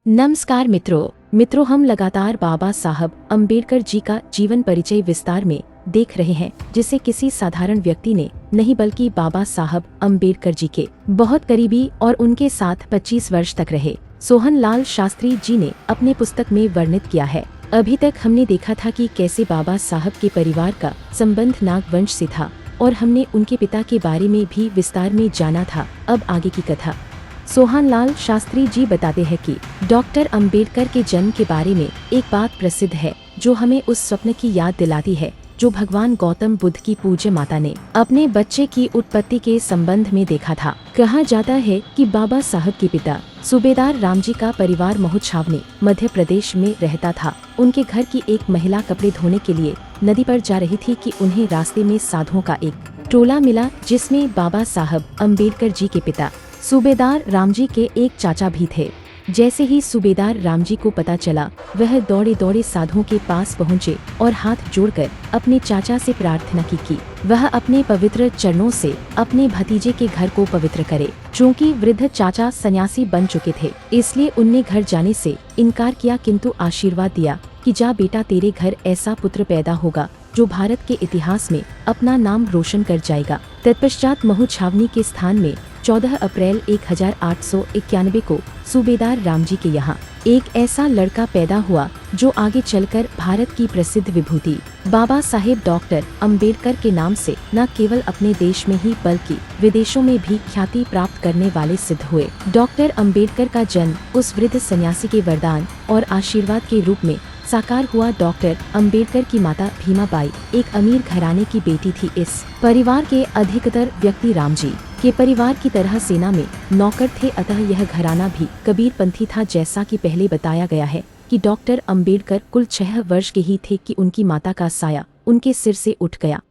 नमस्कार मित्रों, हम लगातार बाबा साहब अम्बेडकर जी का जीवन परिचय विस्तार में देख रहे हैं, जिसे किसी साधारण व्यक्ति ने नहीं बल्कि बाबा साहब अम्बेडकर जी के बहुत करीबी और उनके साथ 25 वर्ष तक रहे सोहन लाल शास्त्री जी ने अपने पुस्तक में वर्णित किया है। अभी तक हमने देखा था कि कैसे बाबा साहब के परिवार का संबंध नागवंश से था और हमने उनके पिता के बारे में भी विस्तार में जाना था। अब आगे की कथा। सोहन लाल शास्त्री जी बताते हैं कि डॉक्टर अंबेडकर के जन्म के बारे में एक बात प्रसिद्ध है जो हमें उस स्वप्न की याद दिलाती है जो भगवान गौतम बुद्ध की पूज्य माता ने अपने बच्चे की उत्पत्ति के संबंध में देखा था। कहा जाता है कि बाबा साहब के पिता सूबेदार रामजी का परिवार महुछावनी मध्य प्रदेश में रहता था। उनके घर की एक महिला कपड़े धोने के लिए नदी पर जा रही थी कि उन्हें रास्ते में साधुओं का एक टोला मिला, जिसमें बाबा साहब अम्बेडकर जी के पिता सूबेदार रामजी के एक चाचा भी थे। जैसे ही सूबेदार रामजी को पता चला, वह दौड़े दौड़े साधुओं के पास पहुँचे और हाथ जोड़कर अपने चाचा से प्रार्थना की कि वह अपने पवित्र चरणों से अपने भतीजे के घर को पवित्र करे। चूँकि वृद्ध चाचा सन्यासी बन चुके थे, इसलिए उनने घर जाने से इनकार किया, किंतु आशीर्वाद दिया कि जा बेटा, तेरे घर ऐसा पुत्र पैदा होगा जो भारत के इतिहास में अपना नाम रोशन कर जाएगा। तत्पश्चात महुछावनी के स्थान में 14 अप्रैल 1891 को सूबेदार रामजी के यहाँ एक ऐसा लड़का पैदा हुआ जो आगे चलकर भारत की प्रसिद्ध विभूति बाबा साहेब डॉक्टर अंबेडकर के नाम से न केवल अपने देश में ही बल्कि विदेशों में भी ख्याति प्राप्त करने वाले सिद्ध हुए। डॉक्टर अंबेडकर का जन्म उस वृद्ध सन्यासी के वरदान और आशीर्वाद के रूप में साकार हुआ। डॉक्टर अंबेडकर की माता भीमाबाई एक अमीर घराने की बेटी थी। इस परिवार के अधिकतर व्यक्ति रामजी के परिवार की तरह सेना में नौकर थे, अतः यह घराना भी कबीरपंथी था। जैसा कि पहले बताया गया है कि डॉक्टर अंबेडकर कुल 6 वर्ष के ही थे कि उनकी माता का साया उनके सिर से उठ गया